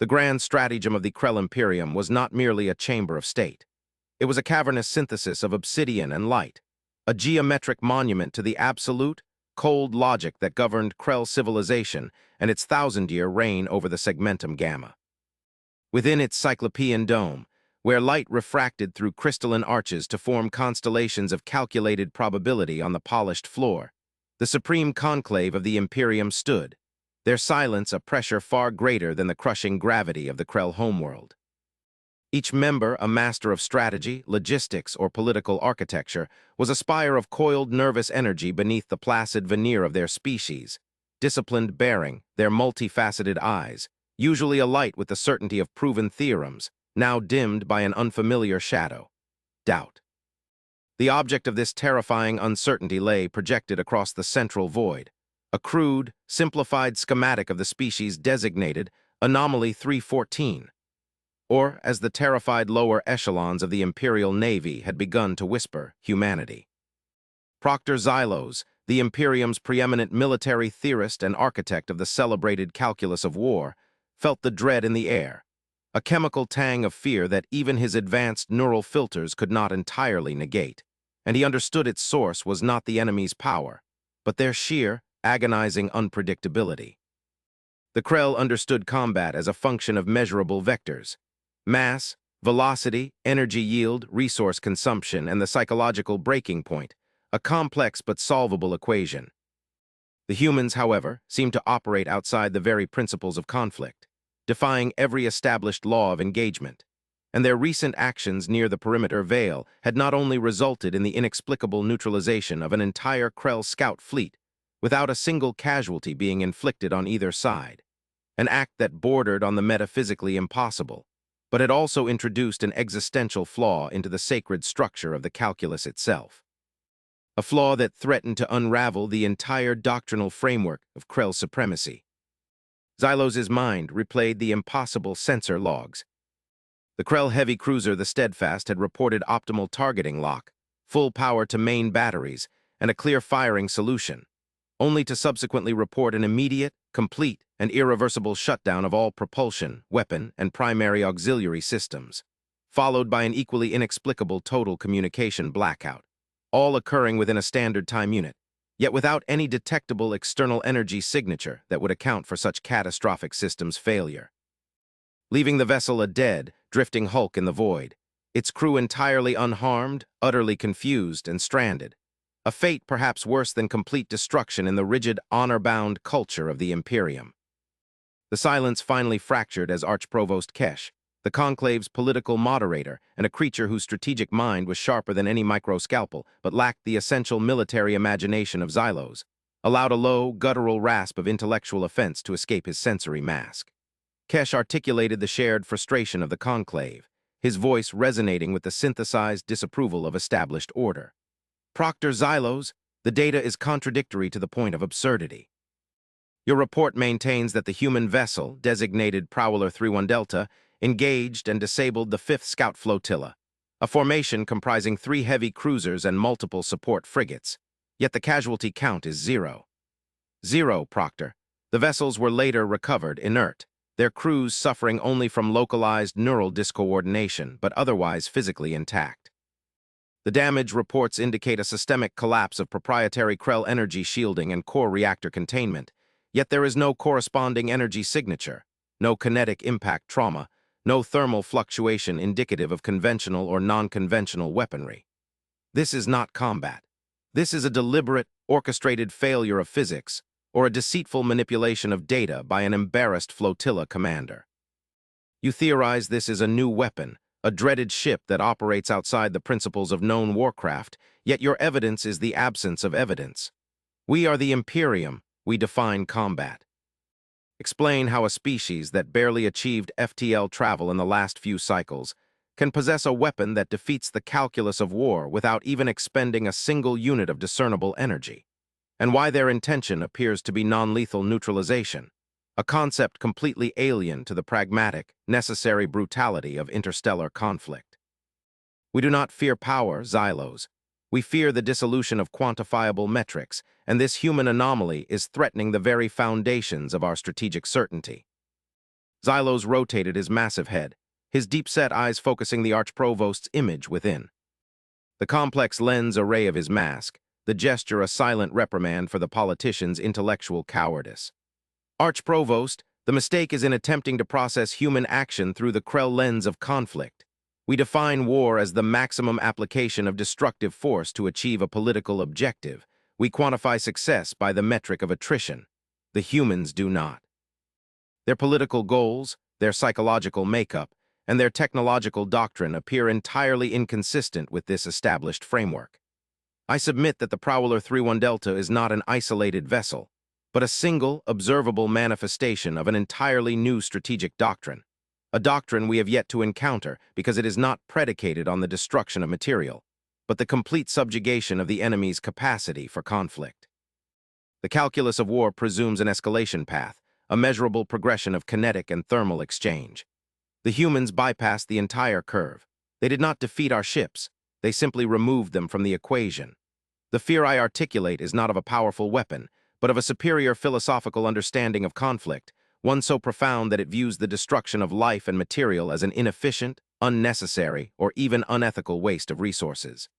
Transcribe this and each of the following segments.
The grand stratagem of the Krell Imperium was not merely a chamber of state. It was a cavernous synthesis of obsidian and light, a geometric monument to the absolute, cold logic that governed Krell civilization and its thousand-year reign over the segmentum gamma. Within its cyclopean dome, where light refracted through crystalline arches to form constellations of calculated probability on the polished floor, the supreme conclave of the Imperium stood, their silence a pressure far greater than the crushing gravity of the Krell homeworld. Each member, a master of strategy, logistics, or political architecture, was a spire of coiled nervous energy beneath the placid veneer of their species, disciplined bearing, their multifaceted eyes, usually alight with the certainty of proven theorems, now dimmed by an unfamiliar shadow: doubt. The object of this terrifying uncertainty lay projected across the central void, a crude, simplified schematic of the species designated Anomaly 314, or, as the terrified lower echelons of the Imperial Navy had begun to whisper, humanity. Proctor Xylos, the Imperium's preeminent military theorist and architect of the celebrated calculus of war, felt the dread in the air, a chemical tang of fear that even his advanced neural filters could not entirely negate, and he understood its source was not the enemy's power, but their sheer, agonizing unpredictability. The Krell understood combat as a function of measurable vectors: mass, velocity, energy yield, resource consumption, and the psychological breaking point, a complex but solvable equation. The humans, however, seemed to operate outside the very principles of conflict, defying every established law of engagement, and their recent actions near the perimeter veil had not only resulted in the inexplicable neutralization of an entire Krell scout fleet, without a single casualty being inflicted on either side, an act that bordered on the metaphysically impossible, but had also introduced an existential flaw into the sacred structure of the calculus itself. A flaw that threatened to unravel the entire doctrinal framework of Krell supremacy. Xylos's mind replayed the impossible sensor logs. The Krell heavy cruiser the Steadfast had reported optimal targeting lock, full power to main batteries, and a clear firing solution, only to subsequently report an immediate, complete, and irreversible shutdown of all propulsion, weapon, and primary auxiliary systems, followed by an equally inexplicable total communication blackout, all occurring within a standard time unit, yet without any detectable external energy signature that would account for such catastrophic systems failure. Leaving the vessel a dead, drifting hulk in the void, its crew entirely unharmed, utterly confused, and stranded, a fate perhaps worse than complete destruction in the rigid, honor-bound culture of the Imperium. The silence finally fractured as Archprovost Kesh, the conclave's political moderator and a creature whose strategic mind was sharper than any microscalpel but lacked the essential military imagination of Xylos, allowed a low, guttural rasp of intellectual offense to escape his sensory mask. Kesh articulated the shared frustration of the conclave, his voice resonating with the synthesized disapproval of established order. Proctor Xylos, the data is contradictory to the point of absurdity. Your report maintains that the human vessel, designated Prowler 31 Delta, engaged and disabled the 5th Scout Flotilla, a formation comprising 3 heavy cruisers and multiple support frigates, yet the casualty count is 0. 0, Proctor. The vessels were later recovered inert, their crews suffering only from localized neural discoordination, but otherwise physically intact. The damage reports indicate a systemic collapse of proprietary Krell energy shielding and core reactor containment, yet there is no corresponding energy signature, no kinetic impact trauma, no thermal fluctuation indicative of conventional or non-conventional weaponry. This is not combat. This is a deliberate, orchestrated failure of physics, or a deceitful manipulation of data by an embarrassed flotilla commander. You theorize this is a new weapon, a dreaded ship that operates outside the principles of known warcraft, yet your evidence is the absence of evidence. We are the Imperium, we define combat. Explain how a species that barely achieved FTL travel in the last few cycles can possess a weapon that defeats the calculus of war without even expending a single unit of discernible energy, and why their intention appears to be non-lethal neutralization, a concept completely alien to the pragmatic, necessary brutality of interstellar conflict. We do not fear power, Xylos. We fear the dissolution of quantifiable metrics, and this human anomaly is threatening the very foundations of our strategic certainty. Xylos rotated his massive head, his deep-set eyes focusing the archprovost's image within. The complex lens array of his mask, the gesture a silent reprimand for the politician's intellectual cowardice. Archprovost, the mistake is in attempting to process human action through the Krell lens of conflict. We define war as the maximum application of destructive force to achieve a political objective. We quantify success by the metric of attrition. The humans do not. Their political goals, their psychological makeup, and their technological doctrine appear entirely inconsistent with this established framework. I submit that the Prowler 31 Delta is not an isolated vessel, but a single, observable manifestation of an entirely new strategic doctrine, a doctrine we have yet to encounter because it is not predicated on the destruction of material, but the complete subjugation of the enemy's capacity for conflict. The calculus of war presumes an escalation path, a measurable progression of kinetic and thermal exchange. The humans bypassed the entire curve. They did not defeat our ships, they simply removed them from the equation. The fear I articulate is not of a powerful weapon, but of a superior philosophical understanding of conflict, one so profound that it views the destruction of life and material as an inefficient, unnecessary, or even unethical waste of resources.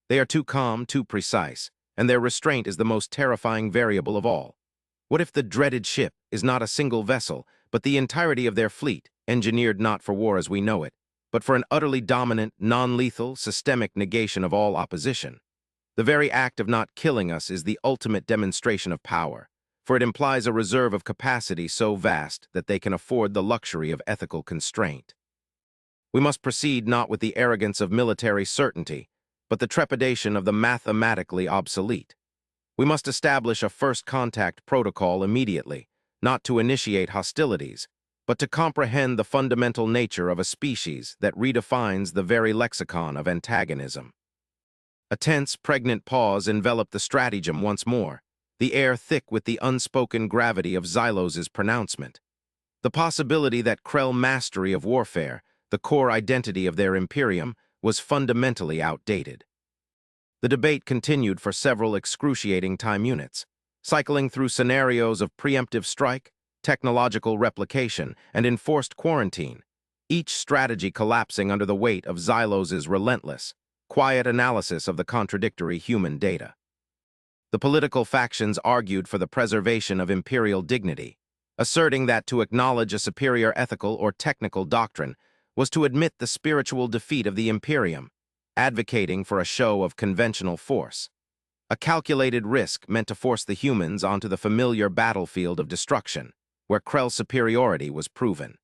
They are too calm, too precise, and their restraint is the most terrifying variable of all. What if the dreaded ship is not a single vessel, but the entirety of their fleet, engineered not for war as we know it, but for an utterly dominant, non-lethal, systemic negation of all opposition? The very act of not killing us is the ultimate demonstration of power, for it implies a reserve of capacity so vast that they can afford the luxury of ethical constraint. We must proceed not with the arrogance of military certainty, but the trepidation of the mathematically obsolete. We must establish a first contact protocol immediately, not to initiate hostilities, but to comprehend the fundamental nature of a species that redefines the very lexicon of antagonism. A tense, pregnant pause enveloped the stratagem once more, the air thick with the unspoken gravity of Xylos's pronouncement. The possibility that Krell mastery of warfare, the core identity of their Imperium, was fundamentally outdated. The debate continued for several excruciating time units, cycling through scenarios of preemptive strike, technological replication, and enforced quarantine, each strategy collapsing under the weight of Xylos's relentless, quiet analysis of the contradictory human data. The political factions argued for the preservation of imperial dignity, asserting that to acknowledge a superior ethical or technical doctrine was to admit the spiritual defeat of the Imperium, advocating for a show of conventional force, a calculated risk meant to force the humans onto the familiar battlefield of destruction, where Krell's superiority was proven.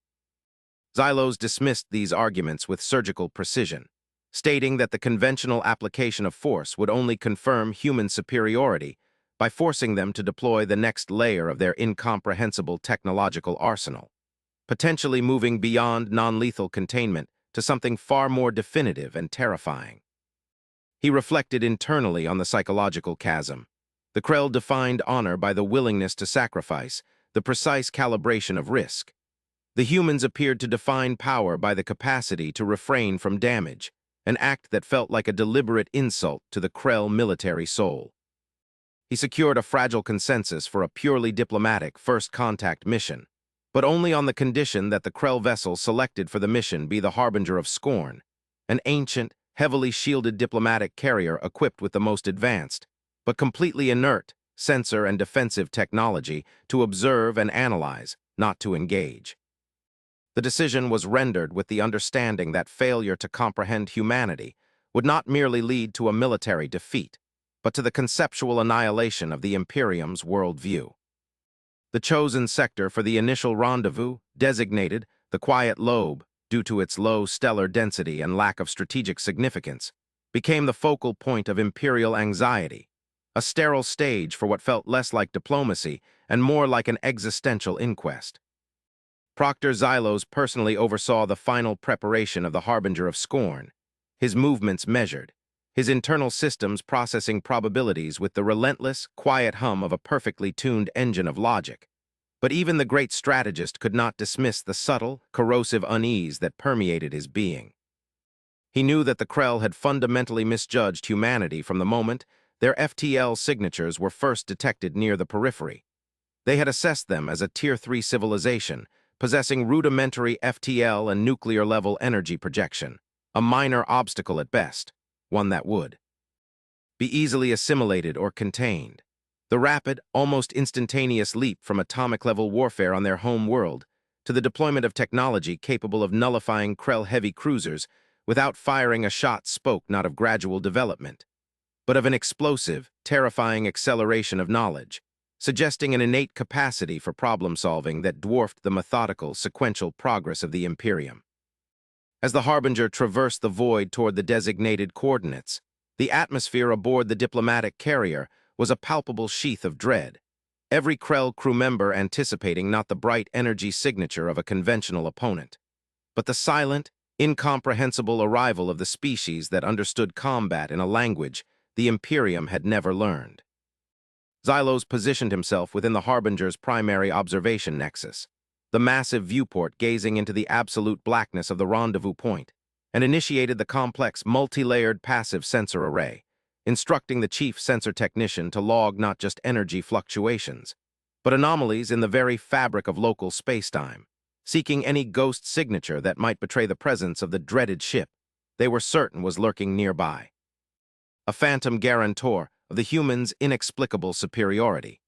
Xylos dismissed these arguments with surgical precision, stating that the conventional application of force would only confirm human superiority by forcing them to deploy the next layer of their incomprehensible technological arsenal, potentially moving beyond non-lethal containment to something far more definitive and terrifying. He reflected internally on the psychological chasm. The Krell defined honor by the willingness to sacrifice, the precise calibration of risk. The humans appeared to define power by the capacity to refrain from damage, an act that felt like a deliberate insult to the Krell military soul. He secured a fragile consensus for a purely diplomatic first contact mission, but only on the condition that the Krell vessel selected for the mission be the harbinger of scorn, an ancient, heavily shielded diplomatic carrier equipped with the most advanced, but completely inert, sensor and defensive technology to observe and analyze, not to engage. The decision was rendered with the understanding that failure to comprehend humanity would not merely lead to a military defeat, but to the conceptual annihilation of the Imperium's worldview. The chosen sector for the initial rendezvous, designated the Quiet Lobe due to its low stellar density and lack of strategic significance, became the focal point of Imperial anxiety, a sterile stage for what felt less like diplomacy and more like an existential inquest. Proctor Xylos personally oversaw the final preparation of the Harbinger of Scorn, his movements measured, his internal systems processing probabilities with the relentless, quiet hum of a perfectly tuned engine of logic. But even the great strategist could not dismiss the subtle, corrosive unease that permeated his being. He knew that the Krell had fundamentally misjudged humanity from the moment their FTL signatures were first detected near the periphery. They had assessed them as a Tier 3 civilization, possessing rudimentary FTL and nuclear-level energy projection, a minor obstacle at best, one that would be easily assimilated or contained. The rapid, almost instantaneous leap from atomic-level warfare on their home world to the deployment of technology capable of nullifying Krell-heavy cruisers without firing a shot spoke not of gradual development, but of an explosive, terrifying acceleration of knowledge, suggesting an innate capacity for problem-solving that dwarfed the methodical, sequential progress of the Imperium. As the Harbinger traversed the void toward the designated coordinates, the atmosphere aboard the diplomatic carrier was a palpable sheath of dread, every Krell crew member anticipating not the bright energy signature of a conventional opponent, but the silent, incomprehensible arrival of the species that understood combat in a language the Imperium had never learned. Xylos positioned himself within the Harbinger's primary observation nexus, the massive viewport gazing into the absolute blackness of the rendezvous point, and initiated the complex, multi-layered passive sensor array, instructing the chief sensor technician to log not just energy fluctuations, but anomalies in the very fabric of local spacetime, seeking any ghost signature that might betray the presence of the dreaded ship they were certain was lurking nearby. A phantom guarantor of the humans' inexplicable superiority.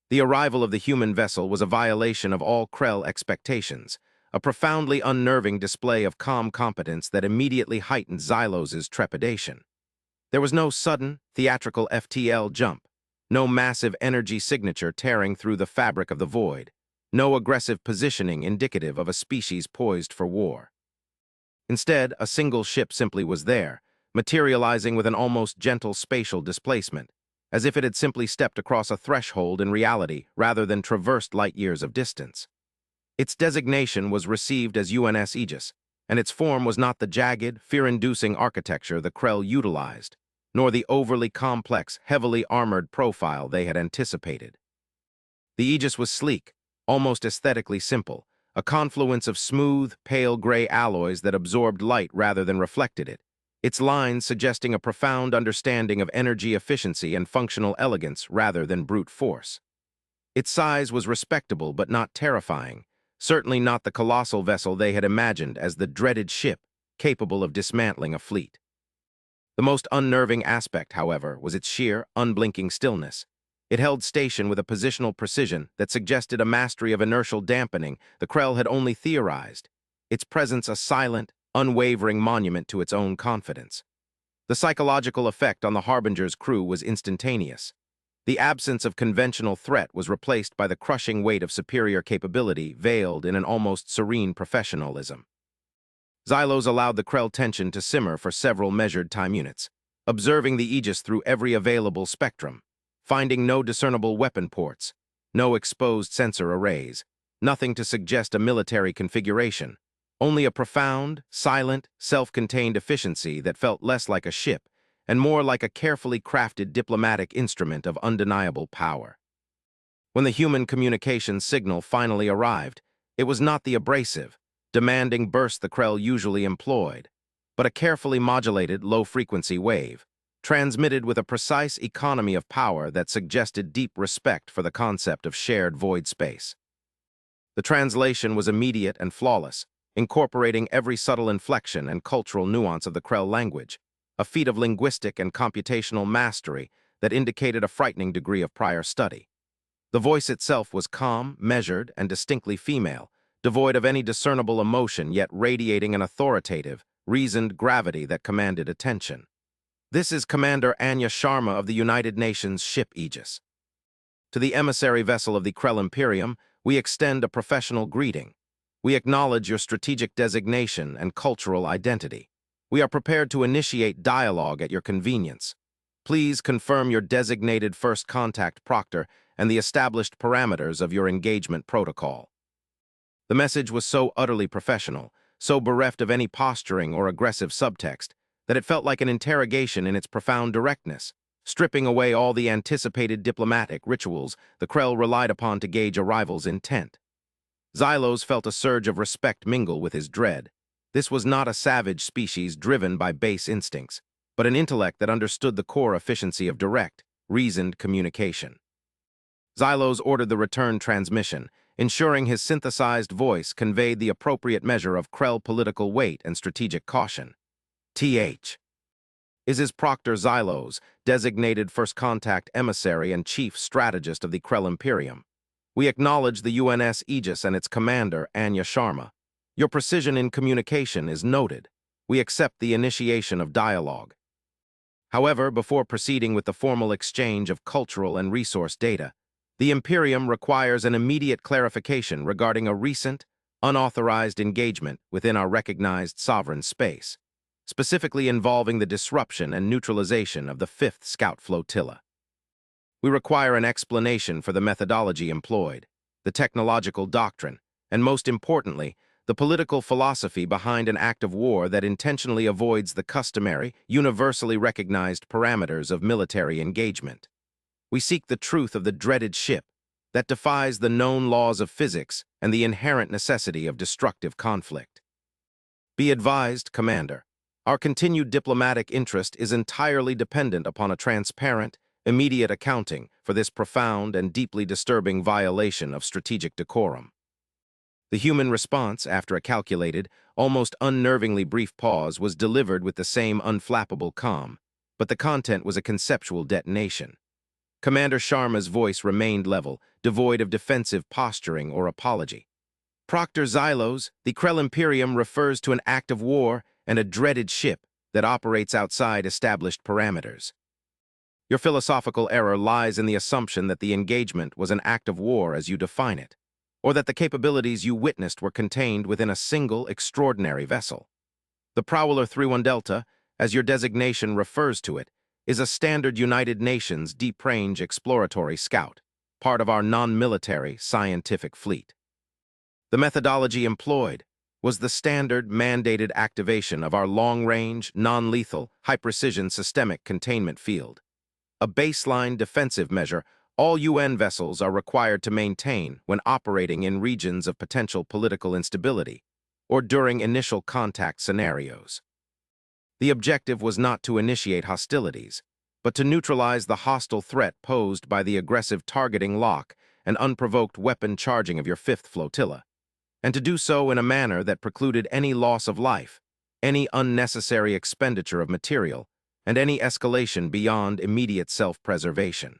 The arrival of the human vessel was a violation of all Krell expectations, a profoundly unnerving display of calm competence that immediately heightened Xylos's trepidation. There was no sudden, theatrical FTL jump, no massive energy signature tearing through the fabric of the void, no aggressive positioning indicative of a species poised for war. Instead, a single ship simply was there, materializing with an almost gentle spatial displacement, as if it had simply stepped across a threshold in reality rather than traversed light-years of distance. Its designation was received as UNS Aegis, and its form was not the jagged, fear-inducing architecture the Krell utilized, nor the overly complex, heavily armored profile they had anticipated. The Aegis was sleek, almost aesthetically simple, a confluence of smooth, pale gray alloys that absorbed light rather than reflected it, its lines suggesting a profound understanding of energy efficiency and functional elegance rather than brute force. Its size was respectable but not terrifying, certainly not the colossal vessel they had imagined as the dreaded ship capable of dismantling a fleet. The most unnerving aspect, however, was its sheer, unblinking stillness. It held station with a positional precision that suggested a mastery of inertial dampening the Krell had only theorized, its presence a silent, unwavering monument to its own confidence. The psychological effect on the Harbinger's crew was instantaneous. The absence of conventional threat was replaced by the crushing weight of superior capability veiled in an almost serene professionalism. Xylos allowed the Krell tension to simmer for several measured time units, observing the Aegis through every available spectrum, finding no discernible weapon ports, no exposed sensor arrays, nothing to suggest a military configuration, only a profound, silent, self-contained efficiency that felt less like a ship and more like a carefully crafted diplomatic instrument of undeniable power. When the human communications signal finally arrived, it was not the abrasive, demanding burst the Krell usually employed, but a carefully modulated low-frequency wave, transmitted with a precise economy of power that suggested deep respect for the concept of shared void space. The translation was immediate and flawless, incorporating every subtle inflection and cultural nuance of the Krell language, a feat of linguistic and computational mastery that indicated a frightening degree of prior study. The voice itself was calm, measured, and distinctly female, devoid of any discernible emotion yet radiating an authoritative, reasoned gravity that commanded attention. "This is Commander Anya Sharma of the United Nations ship Aegis. To the emissary vessel of the Krell Imperium, we extend a professional greeting. We acknowledge your strategic designation and cultural identity. We are prepared to initiate dialogue at your convenience. Please confirm your designated first contact proctor and the established parameters of your engagement protocol." The message was so utterly professional, so bereft of any posturing or aggressive subtext, that it felt like an interrogation in its profound directness, stripping away all the anticipated diplomatic rituals the Krell relied upon to gauge a rival's intent. Xylos felt a surge of respect mingle with his dread. This was not a savage species driven by base instincts, but an intellect that understood the core efficiency of direct, reasoned communication. Xylos ordered the return transmission, ensuring his synthesized voice conveyed the appropriate measure of Krell political weight and strategic caution. Th. is his Proctor Xylos, designated first contact emissary and chief strategist of the Krell Imperium. We acknowledge the UNS Aegis and its commander, Anya Sharma. Your precision in communication is noted. We accept the initiation of dialogue. However, before proceeding with the formal exchange of cultural and resource data, the Imperium requires an immediate clarification regarding a recent, unauthorized engagement within our recognized sovereign space, specifically involving the disruption and neutralization of the 5th Scout Flotilla. We require an explanation for the methodology employed, the technological doctrine, and most importantly, the political philosophy behind an act of war that intentionally avoids the customary, universally recognized parameters of military engagement. We seek the truth of the dreaded ship that defies the known laws of physics and the inherent necessity of destructive conflict. Be advised, Commander, our continued diplomatic interest is entirely dependent upon a transparent, immediate accounting for this profound and deeply disturbing violation of strategic decorum. The human response, after a calculated, almost unnervingly brief pause, was delivered with the same unflappable calm, but the content was a conceptual detonation. Commander Sharma's voice remained level, devoid of defensive posturing or apology. Proctor Xylos, the Krell Imperium refers to an act of war and a dreaded ship that operates outside established parameters. Your philosophical error lies in the assumption that the engagement was an act of war as you define it, or that the capabilities you witnessed were contained within a single extraordinary vessel. The Prowler 31 Delta, as your designation refers to it, is a standard United Nations deep-range exploratory scout, part of our non-military scientific fleet. The methodology employed was the standard mandated activation of our long-range, non-lethal, high-precision systemic containment field, a baseline defensive measure all UN vessels are required to maintain when operating in regions of potential political instability or during initial contact scenarios. The objective was not to initiate hostilities, but to neutralize the hostile threat posed by the aggressive targeting lock and unprovoked weapon charging of your 5th Flotilla, and to do so in a manner that precluded any loss of life, any unnecessary expenditure of material, and any escalation beyond immediate self-preservation.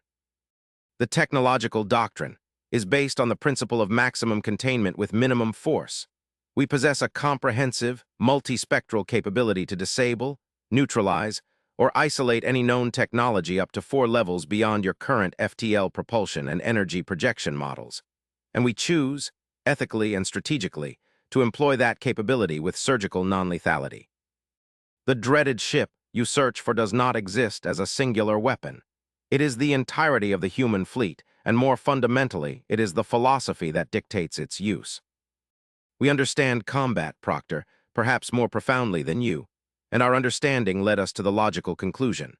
The technological doctrine is based on the principle of maximum containment with minimum force. We possess a comprehensive, multispectral capability to disable, neutralize, or isolate any known technology up to 4 levels beyond your current FTL propulsion and energy projection models, and we choose, ethically and strategically, to employ that capability with surgical non-lethality. The dreaded ship you search for does not exist as a singular weapon. It is the entirety of the human fleet, and more fundamentally, it is the philosophy that dictates its use. We understand combat, Proctor, perhaps more profoundly than you, and our understanding led us to the logical conclusion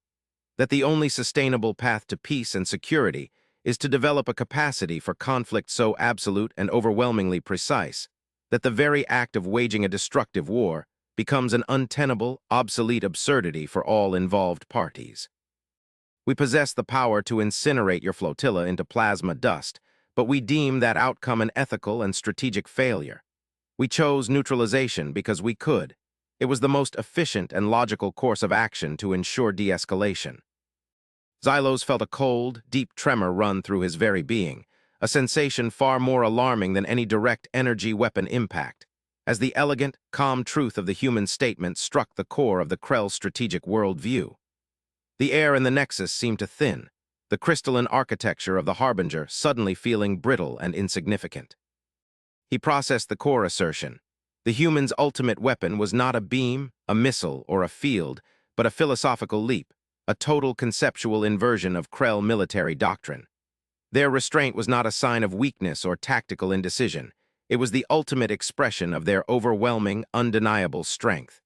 that the only sustainable path to peace and security is to develop a capacity for conflict so absolute and overwhelmingly precise that the very act of waging a destructive war becomes an untenable, obsolete absurdity for all involved parties. We possess the power to incinerate your flotilla into plasma dust, but we deem that outcome an ethical and strategic failure. We chose neutralization because we could. It was the most efficient and logical course of action to ensure de-escalation. Xylos felt a cold, deep tremor run through his very being, a sensation far more alarming than any direct energy weapon impact, as the elegant, calm truth of the human statement struck the core of the Krell's strategic worldview. The air in the Nexus seemed to thin, the crystalline architecture of the Harbinger suddenly feeling brittle and insignificant. He processed the core assertion. The human's ultimate weapon was not a beam, a missile, or a field, but a philosophical leap, a total conceptual inversion of Krell military doctrine. Their restraint was not a sign of weakness or tactical indecision. It was the ultimate expression of their overwhelming, undeniable strength.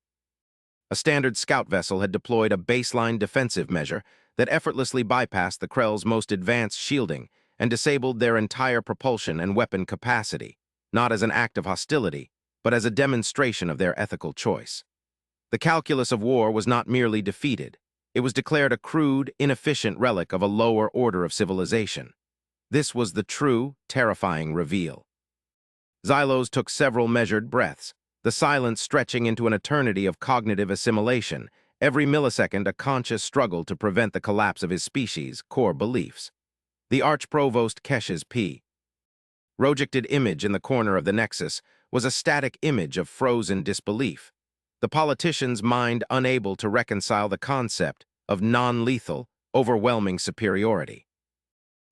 A standard scout vessel had deployed a baseline defensive measure that effortlessly bypassed the Krell's most advanced shielding and disabled their entire propulsion and weapon capacity, not as an act of hostility, but as a demonstration of their ethical choice. The calculus of war was not merely defeated. It was declared a crude, inefficient relic of a lower order of civilization. This was the true, terrifying reveal. Xylos took several measured breaths, the silence stretching into an eternity of cognitive assimilation, every millisecond a conscious struggle to prevent the collapse of his species' core beliefs. The Archprovost Kesh's P. Projected image in the corner of the nexus was a static image of frozen disbelief, the politician's mind unable to reconcile the concept of non-lethal, overwhelming superiority.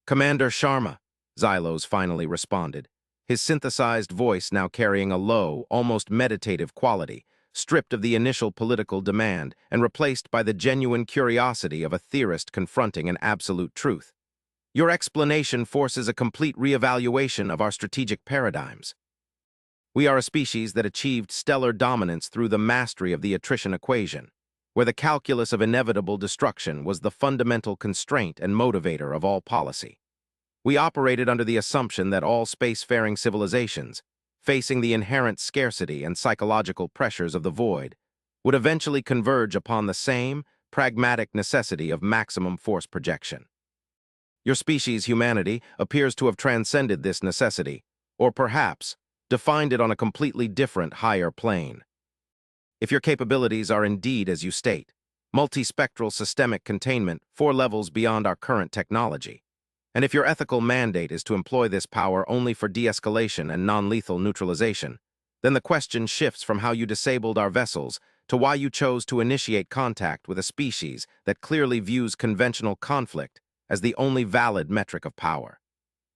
"Commander Sharma," Xylos finally responded, his synthesized voice now carrying a low, almost meditative quality, stripped of the initial political demand and replaced by the genuine curiosity of a theorist confronting an absolute truth. "Your explanation forces a complete reevaluation of our strategic paradigms. We are a species that achieved stellar dominance through the mastery of the attrition equation, where the calculus of inevitable destruction was the fundamental constraint and motivator of all policy. We operated under the assumption that all spacefaring civilizations, facing the inherent scarcity and psychological pressures of the void, would eventually converge upon the same pragmatic necessity of maximum force projection. Your species, humanity, appears to have transcended this necessity, or perhaps defined it on a completely different, higher plane. If your capabilities are indeed as you state, multispectral systemic containment 4 levels beyond our current technology, and if your ethical mandate is to employ this power only for de-escalation and non-lethal neutralization, then the question shifts from how you disabled our vessels to why you chose to initiate contact with a species that clearly views conventional conflict as the only valid metric of power.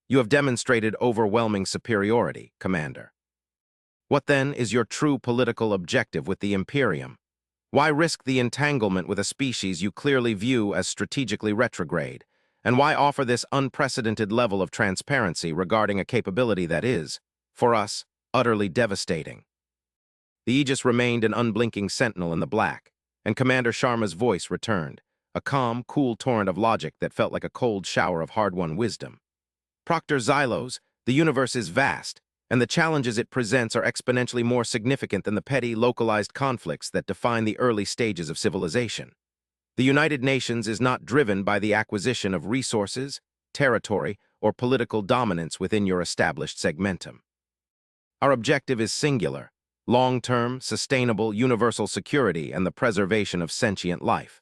You have demonstrated overwhelming superiority, Commander. What then is your true political objective with the Imperium? Why risk the entanglement with a species you clearly view as strategically retrograde? And why offer this unprecedented level of transparency regarding a capability that is, for us, utterly devastating?" The Aegis remained an unblinking sentinel in the black, and Commander Sharma's voice returned, a calm, cool torrent of logic that felt like a cold shower of hard-won wisdom. "Proctor Xylos, the universe is vast, and the challenges it presents are exponentially more significant than the petty, localized conflicts that define the early stages of civilization. The United Nations is not driven by the acquisition of resources, territory, or political dominance within your established segmentum. Our objective is singular: long-term, sustainable, universal security and the preservation of sentient life.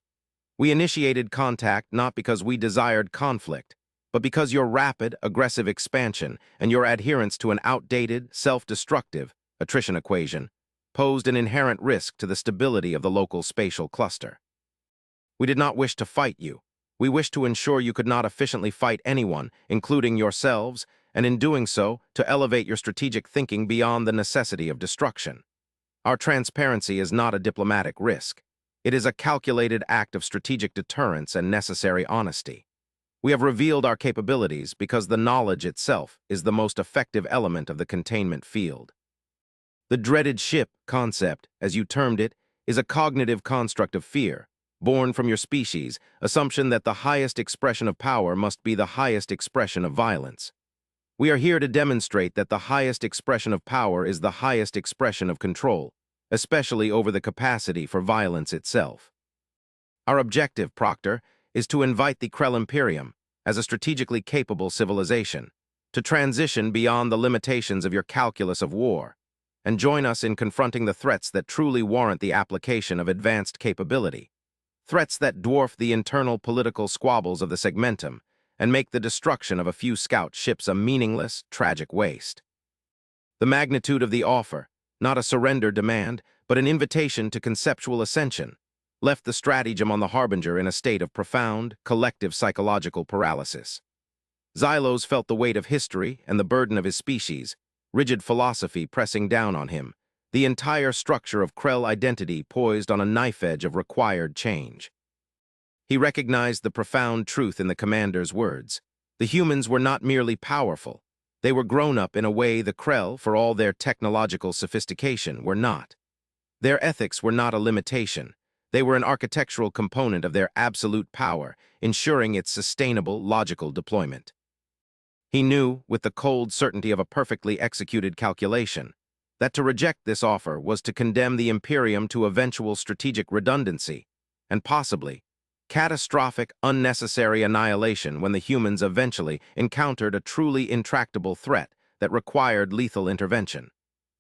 We initiated contact not because we desired conflict, but because your rapid, aggressive expansion and your adherence to an outdated, self-destructive attrition equation posed an inherent risk to the stability of the local spatial cluster. We did not wish to fight you. We wished to ensure you could not efficiently fight anyone, including yourselves, and in doing so, to elevate your strategic thinking beyond the necessity of destruction. Our transparency is not a diplomatic risk. It is a calculated act of strategic deterrence and necessary honesty. We have revealed our capabilities because the knowledge itself is the most effective element of the containment field. The dreaded ship concept, as you termed it, is a cognitive construct of fear, born from your species' assumption that the highest expression of power must be the highest expression of violence. We are here to demonstrate that the highest expression of power is the highest expression of control, especially over the capacity for violence itself. Our objective, Proctor, is to invite the Krell Imperium, as a strategically capable civilization, to transition beyond the limitations of your calculus of war, and join us in confronting the threats that truly warrant the application of advanced capability, threats that dwarf the internal political squabbles of the segmentum and make the destruction of a few scout ships a meaningless, tragic waste. The magnitude of the offer, not a surrender demand, but an invitation to conceptual ascension, left the stratagem on the Harbinger in a state of profound, collective psychological paralysis. Xylos felt the weight of history and the burden of his species, rigid philosophy pressing down on him, the entire structure of Krell identity poised on a knife edge of required change. He recognized the profound truth in the commander's words. The humans were not merely powerful. They were grown up in a way the Krell, for all their technological sophistication, were not. Their ethics were not a limitation. They were an architectural component of their absolute power, ensuring its sustainable, logical deployment. He knew, with the cold certainty of a perfectly executed calculation, that to reject this offer was to condemn the Imperium to eventual strategic redundancy, and possibly catastrophic, unnecessary annihilation when the humans eventually encountered a truly intractable threat that required lethal intervention,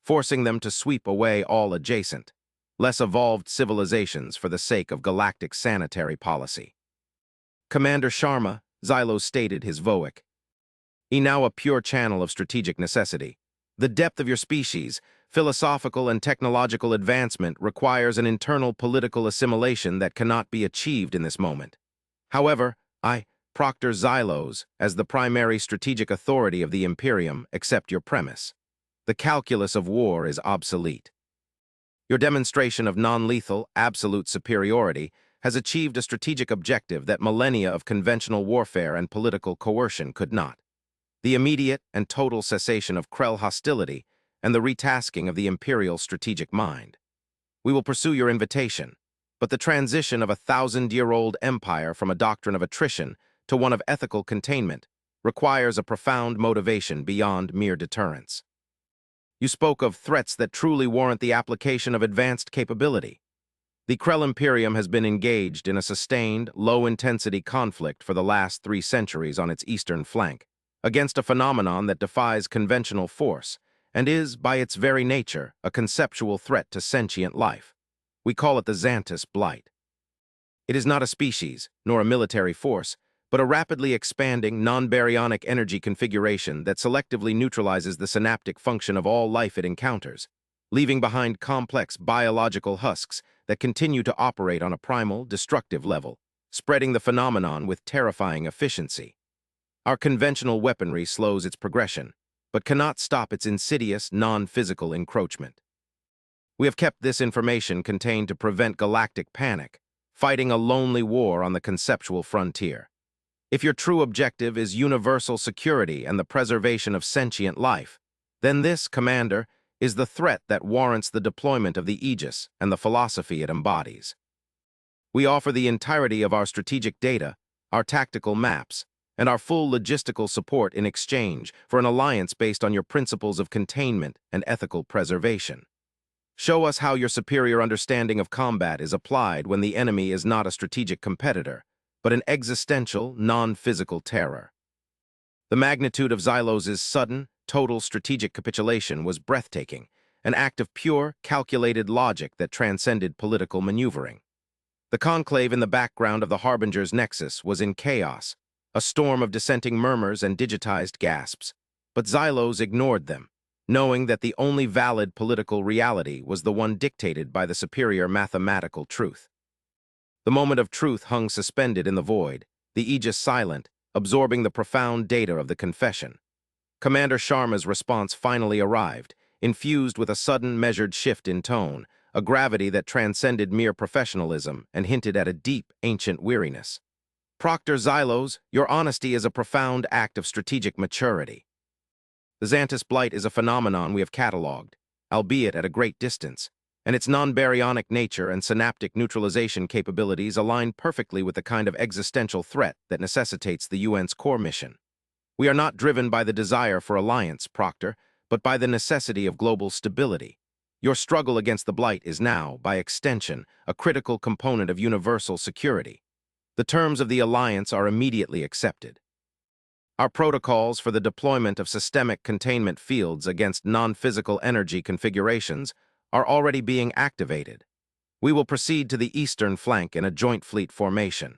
forcing them to sweep away all adjacent, less evolved civilizations for the sake of galactic sanitary policy. Commander Sharma, Xylo stated his voic, now a pure channel of strategic necessity. The depth of your species, philosophical and technological advancement requires an internal political assimilation that cannot be achieved in this moment. However, I, Proctor Xylos, as the primary strategic authority of the Imperium, accept your premise. The calculus of war is obsolete. Your demonstration of non-lethal, absolute superiority has achieved a strategic objective that millennia of conventional warfare and political coercion could not. The immediate and total cessation of Krell hostility and the retasking of the Imperial strategic mind. We will pursue your invitation, but the transition of a 1,000-year-old empire from a doctrine of attrition to one of ethical containment requires a profound motivation beyond mere deterrence. You spoke of threats that truly warrant the application of advanced capability. The Krell Imperium has been engaged in a sustained, low-intensity conflict for the last 3 centuries on its eastern flank, against a phenomenon that defies conventional force and is, by its very nature, a conceptual threat to sentient life. We call it the Xantis Blight. It is not a species, nor a military force, but a rapidly expanding, non-baryonic energy configuration that selectively neutralizes the synaptic function of all life it encounters, leaving behind complex biological husks that continue to operate on a primal, destructive level, spreading the phenomenon with terrifying efficiency. Our conventional weaponry slows its progression, but cannot stop its insidious, non-physical encroachment. We have kept this information contained to prevent galactic panic, fighting a lonely war on the conceptual frontier. If your true objective is universal security and the preservation of sentient life, then this, Commander, is the threat that warrants the deployment of the Aegis and the philosophy it embodies. We offer the entirety of our strategic data, our tactical maps, and our full logistical support in exchange for an alliance based on your principles of containment and ethical preservation. Show us how your superior understanding of combat is applied when the enemy is not a strategic competitor, but an existential, non-physical terror. The magnitude of Xylos' sudden, total strategic capitulation was breathtaking, an act of pure, calculated logic that transcended political maneuvering. The conclave in the background of the Harbinger's nexus was in chaos, a storm of dissenting murmurs and digitized gasps, but Xylos ignored them, knowing that the only valid political reality was the one dictated by the superior mathematical truth. The moment of truth hung suspended in the void, the Aegis silent, absorbing the profound data of the confession. Commander Sharma's response finally arrived, infused with a sudden measured shift in tone, a gravity that transcended mere professionalism and hinted at a deep, ancient weariness. Proctor Xylos, your honesty is a profound act of strategic maturity. The Xantis Blight is a phenomenon we have catalogued, albeit at a great distance, and its non-baryonic nature and synaptic neutralization capabilities align perfectly with the kind of existential threat that necessitates the UN's core mission. We are not driven by the desire for alliance, Proctor, but by the necessity of global stability. Your struggle against the Blight is now, by extension, a critical component of universal security. The terms of the alliance are immediately accepted. Our protocols for the deployment of systemic containment fields against non-physical energy configurations are already being activated. We will proceed to the eastern flank in a joint fleet formation.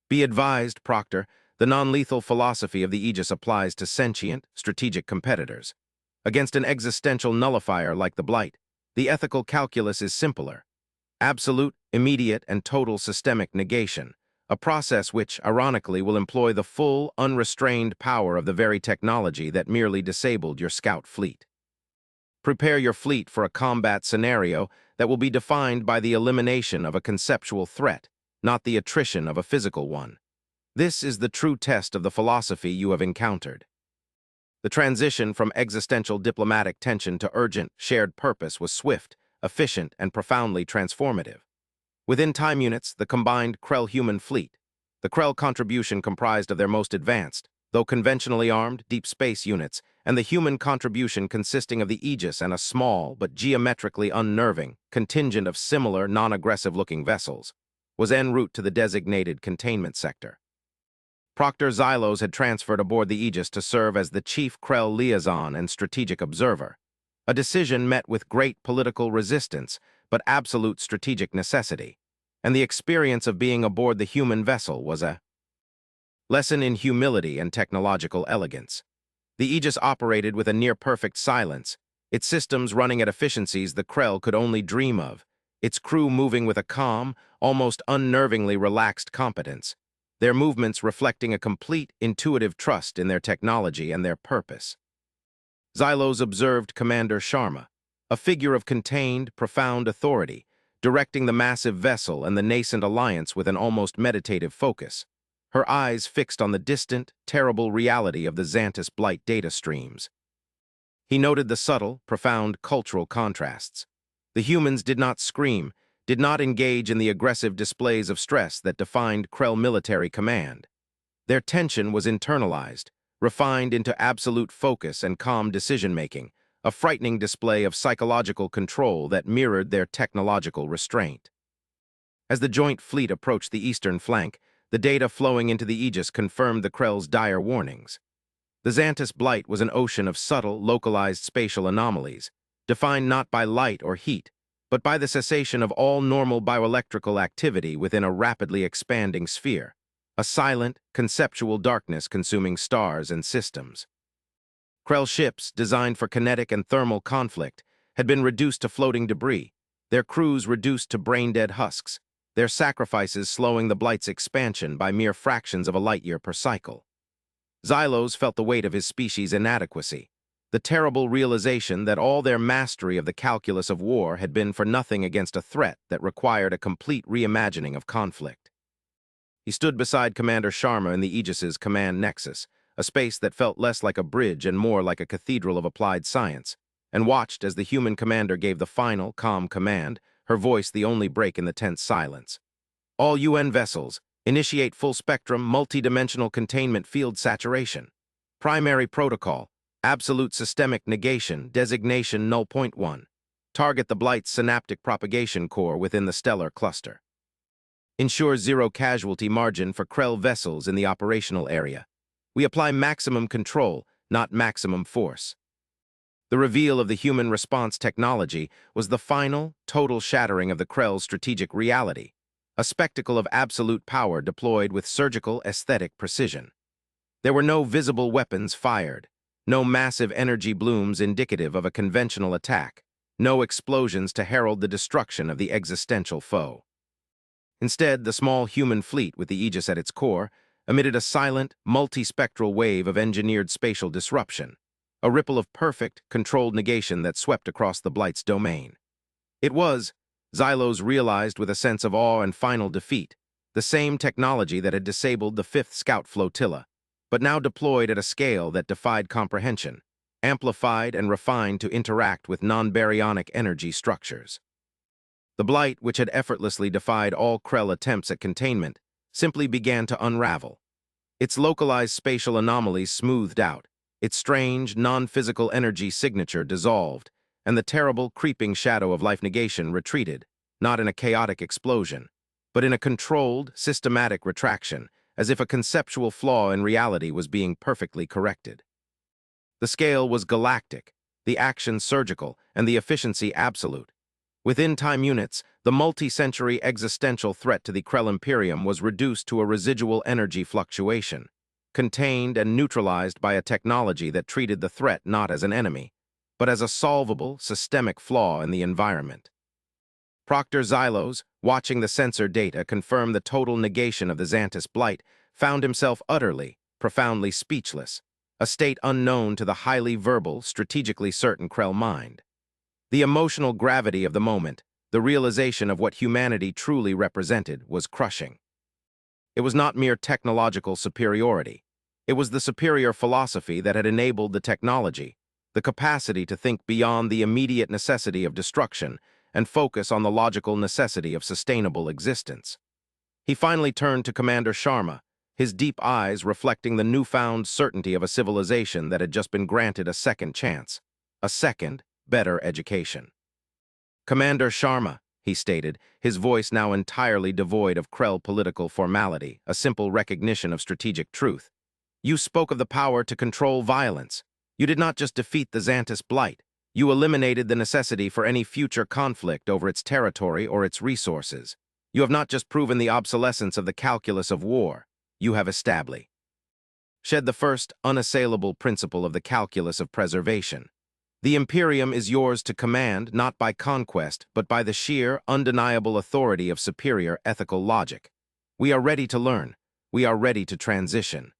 Be advised, Proctor, the non-lethal philosophy of the Aegis applies to sentient, strategic competitors. Against an existential nullifier like the Blight, the ethical calculus is simpler. Absolute, immediate, and total systemic negation, a process which, ironically, will employ the full, unrestrained power of the very technology that merely disabled your scout fleet. Prepare your fleet for a combat scenario that will be defined by the elimination of a conceptual threat, not the attrition of a physical one. This is the true test of the philosophy you have encountered. The transition from existential diplomatic tension to urgent, shared purpose was swift, efficient, and profoundly transformative. Within time units, the combined Krell-human fleet, the Krell contribution comprised of their most advanced, though conventionally armed, deep space units, and the human contribution consisting of the Aegis and a small, but geometrically unnerving, contingent of similar, non-aggressive-looking vessels, was en route to the designated containment sector. Proctor Xylos had transferred aboard the Aegis to serve as the chief Krell liaison and strategic observer, a decision met with great political resistance but absolute strategic necessity, and the experience of being aboard the human vessel was a lesson in humility and technological elegance. The Aegis operated with a near-perfect silence, its systems running at efficiencies the Krell could only dream of, its crew moving with a calm, almost unnervingly relaxed competence, their movements reflecting a complete, intuitive trust in their technology and their purpose. Xylos observed Commander Sharma, a figure of contained, profound authority, directing the massive vessel and the nascent alliance with an almost meditative focus, her eyes fixed on the distant, terrible reality of the Xantus Blight data streams. He noted the subtle, profound cultural contrasts. The humans did not scream, did not engage in the aggressive displays of stress that defined Krell military command. Their tension was internalized, refined into absolute focus and calm decision-making, a frightening display of psychological control that mirrored their technological restraint. As the joint fleet approached the eastern flank, the data flowing into the Aegis confirmed the Krell's dire warnings. The Xantus Blight was an ocean of subtle, localized spatial anomalies, defined not by light or heat, but by the cessation of all normal bioelectrical activity within a rapidly expanding sphere, a silent, conceptual darkness consuming stars and systems. Krell ships, designed for kinetic and thermal conflict, had been reduced to floating debris, their crews reduced to brain-dead husks, their sacrifices slowing the Blight's expansion by mere fractions of a light-year per cycle. Xylos felt the weight of his species' inadequacy, the terrible realization that all their mastery of the calculus of war had been for nothing against a threat that required a complete reimagining of conflict. He stood beside Commander Sharma in the Aegis's command nexus, a space that felt less like a bridge and more like a cathedral of applied science, and watched as the human commander gave the final, calm command, her voice the only break in the tense silence. All UN vessels, initiate full-spectrum, multi-dimensional containment field saturation. Primary protocol, absolute systemic negation, designation null. 1. Target the Blight's synaptic propagation core within the stellar cluster. Ensure zero casualty margin for Krell vessels in the operational area. We apply maximum control, not maximum force. The reveal of the human response technology was the final, total shattering of the Krell's strategic reality, a spectacle of absolute power deployed with surgical, aesthetic precision. There were no visible weapons fired, no massive energy blooms indicative of a conventional attack, no explosions to herald the destruction of the existential foe. Instead, the small human fleet with the Aegis at its core emitted a silent, multispectral wave of engineered spatial disruption, a ripple of perfect, controlled negation that swept across the Blight's domain. It was, Xylos realized with a sense of awe and final defeat, the same technology that had disabled the 5th Scout Flotilla, but now deployed at a scale that defied comprehension, amplified and refined to interact with non-baryonic energy structures. The Blight, which had effortlessly defied all Krell attempts at containment, simply began to unravel. Its localized spatial anomalies smoothed out, its strange, non-physical energy signature dissolved, and the terrible, creeping shadow of life negation retreated, not in a chaotic explosion, but in a controlled, systematic retraction, as if a conceptual flaw in reality was being perfectly corrected. The scale was galactic, the action surgical, and the efficiency absolute. Within time units, the multi-century existential threat to the Krell Imperium was reduced to a residual energy fluctuation, contained and neutralized by a technology that treated the threat not as an enemy, but as a solvable, systemic flaw in the environment. Proctor Xylos, watching the sensor data confirm the total negation of the Xantus Blight, found himself utterly, profoundly speechless, a state unknown to the highly verbal, strategically certain Krell mind. The emotional gravity of the moment, the realization of what humanity truly represented, was crushing. It was not mere technological superiority. It was the superior philosophy that had enabled the technology, the capacity to think beyond the immediate necessity of destruction and focus on the logical necessity of sustainable existence. He finally turned to Commander Sharma, his deep eyes reflecting the newfound certainty of a civilization that had just been granted a second chance, a second, better education. Commander Sharma, he stated, his voice now entirely devoid of Krell political formality, a simple recognition of strategic truth. You spoke of the power to control violence. You did not just defeat the Xantus Blight. You eliminated the necessity for any future conflict over its territory or its resources. You have not just proven the obsolescence of the calculus of war. You have established the first unassailable principle of the calculus of preservation. The Imperium is yours to command not by conquest, but by the sheer, undeniable authority of superior ethical logic. We are ready to learn. We are ready to transition.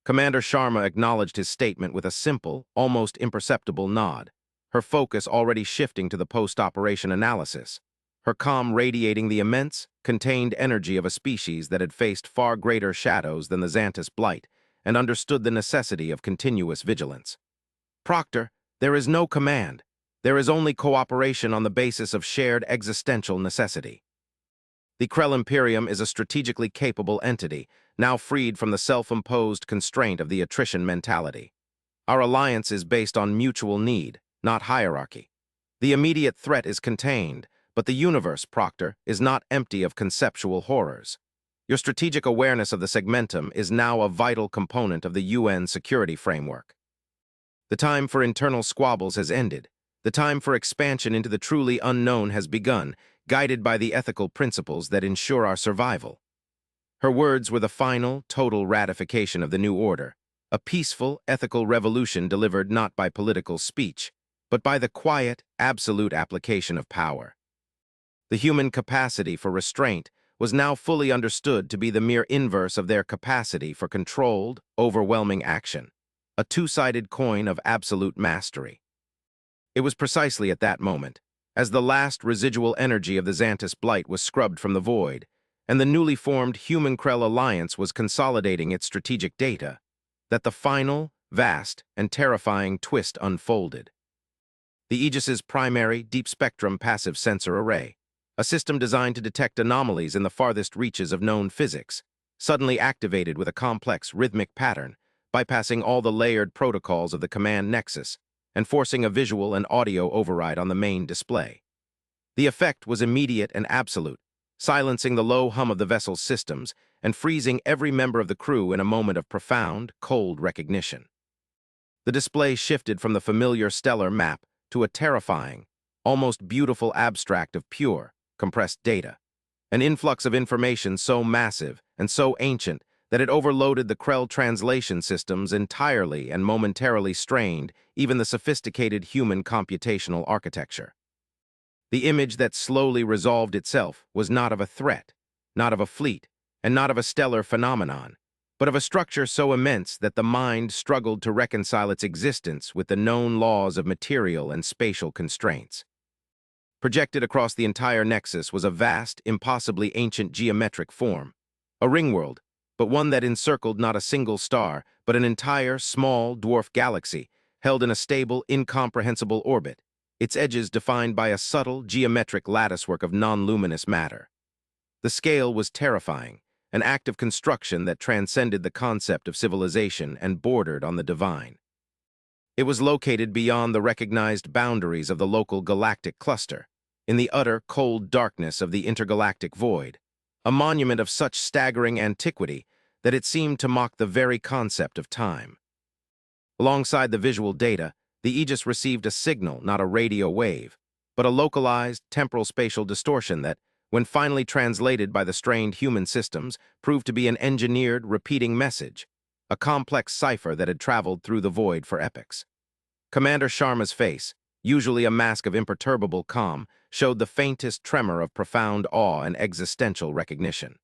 Commander Sharma acknowledged his statement with a simple, almost imperceptible nod, her focus already shifting to the post-operation analysis, her calm radiating the immense, contained energy of a species that had faced far greater shadows than the Xantus Blight and understood the necessity of continuous vigilance. Proctor, there is no command. There is only cooperation on the basis of shared existential necessity. The Krell Imperium is a strategically capable entity, now freed from the self-imposed constraint of the attrition mentality. Our alliance is based on mutual need, not hierarchy. The immediate threat is contained, but the universe, Proctor, is not empty of conceptual horrors. Your strategic awareness of the segmentum is now a vital component of the UN security framework. The time for internal squabbles has ended. The time for expansion into the truly unknown has begun, guided by the ethical principles that ensure our survival. Her words were the final, total ratification of the new order, a peaceful, ethical revolution delivered not by political speech, but by the quiet, absolute application of power. The human capacity for restraint was now fully understood to be the mere inverse of their capacity for controlled, overwhelming action, a two-sided coin of absolute mastery. It was precisely at that moment, as the last residual energy of the Xantus Blight was scrubbed from the void, and the newly formed Human-Krell alliance was consolidating its strategic data, that the final, vast, and terrifying twist unfolded. The Aegis's primary, deep-spectrum passive sensor array, a system designed to detect anomalies in the farthest reaches of known physics, suddenly activated with a complex, rhythmic pattern, bypassing all the layered protocols of the command nexus, and forcing a visual and audio override on the main display. The effect was immediate and absolute, silencing the low hum of the vessel's systems and freezing every member of the crew in a moment of profound, cold recognition. The display shifted from the familiar stellar map to a terrifying, almost beautiful abstract of pure, compressed data, an influx of information so massive and so ancient that it overloaded the Krell translation systems entirely and momentarily strained even the sophisticated human computational architecture. The image that slowly resolved itself was not of a threat, not of a fleet, and not of a stellar phenomenon, but of a structure so immense that the mind struggled to reconcile its existence with the known laws of material and spatial constraints. Projected across the entire nexus was a vast, impossibly ancient geometric form, a ringworld, but one that encircled not a single star, but an entire, small, dwarf galaxy, held in a stable, incomprehensible orbit, its edges defined by a subtle, geometric latticework of non-luminous matter. The scale was terrifying, an act of construction that transcended the concept of civilization and bordered on the divine. It was located beyond the recognized boundaries of the local galactic cluster, in the utter, cold darkness of the intergalactic void, a monument of such staggering antiquity that it seemed to mock the very concept of time. Alongside the visual data, the Aegis received a signal, not a radio wave, but a localized, temporal-spatial distortion that, when finally translated by the strained human systems, proved to be an engineered, repeating message, a complex cipher that had traveled through the void for epochs. Commander Sharma's face, usually a mask of imperturbable calm, showed the faintest tremor of profound awe and existential recognition.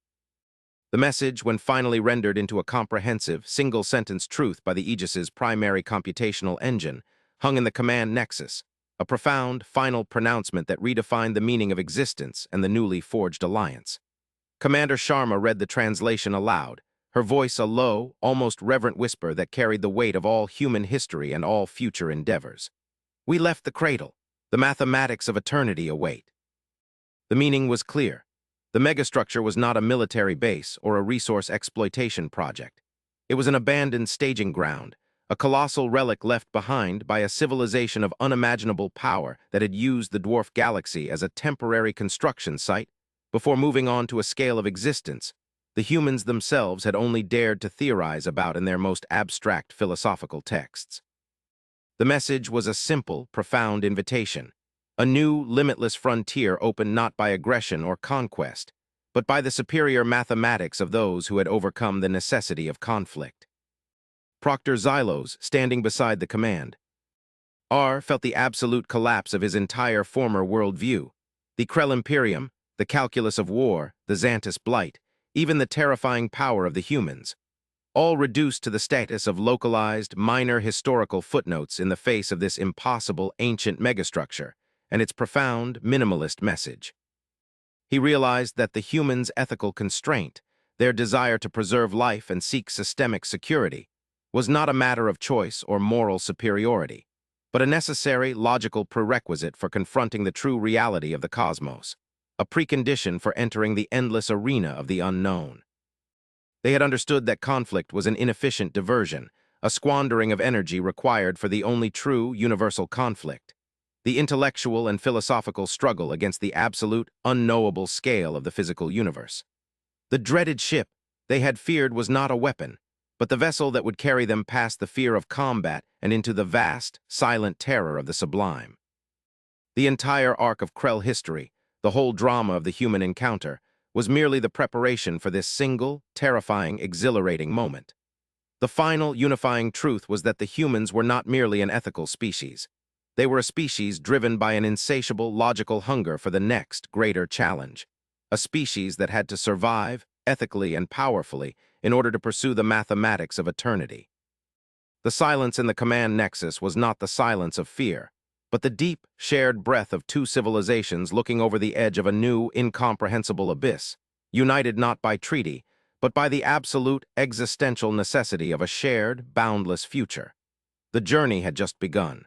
The message, when finally rendered into a comprehensive, single-sentence truth by the Aegis's primary computational engine, hung in the command nexus, a profound, final pronouncement that redefined the meaning of existence and the newly forged alliance. Commander Sharma read the translation aloud, her voice a low, almost reverent whisper that carried the weight of all human history and all future endeavors. We left the cradle. The mathematics of eternity await. The meaning was clear. The megastructure was not a military base or a resource exploitation project. It was an abandoned staging ground, a colossal relic left behind by a civilization of unimaginable power that had used the dwarf galaxy as a temporary construction site before moving on to a scale of existence the humans themselves had only dared to theorize about in their most abstract philosophical texts. The message was a simple, profound invitation, a new, limitless frontier opened not by aggression or conquest, but by the superior mathematics of those who had overcome the necessity of conflict. Proctor Xylos, standing beside the command, R felt the absolute collapse of his entire former worldview. The Krell Imperium, the calculus of war, the Xantus Blight, even the terrifying power of the humans, all reduced to the status of localized, minor historical footnotes in the face of this impossible ancient megastructure and its profound, minimalist message. He realized that the humans' ethical constraint, their desire to preserve life and seek systemic security, was not a matter of choice or moral superiority, but a necessary, logical prerequisite for confronting the true reality of the cosmos, a precondition for entering the endless arena of the unknown. They had understood that conflict was an inefficient diversion, a squandering of energy required for the only true universal conflict, the intellectual and philosophical struggle against the absolute, unknowable scale of the physical universe. The dreaded ship they had feared was not a weapon, but the vessel that would carry them past the fear of combat and into the vast, silent terror of the sublime. The entire arc of Krell history, the whole drama of the human encounter, was merely the preparation for this single, terrifying, exhilarating moment. The final, unifying truth was that the humans were not merely an ethical species. They were a species driven by an insatiable, logical hunger for the next, greater challenge. A species that had to survive, ethically and powerfully, in order to pursue the mathematics of eternity. The silence in the command nexus was not the silence of fear, but the deep, shared breath of two civilizations looking over the edge of a new, incomprehensible abyss, united not by treaty, but by the absolute, existential necessity of a shared, boundless future. The journey had just begun.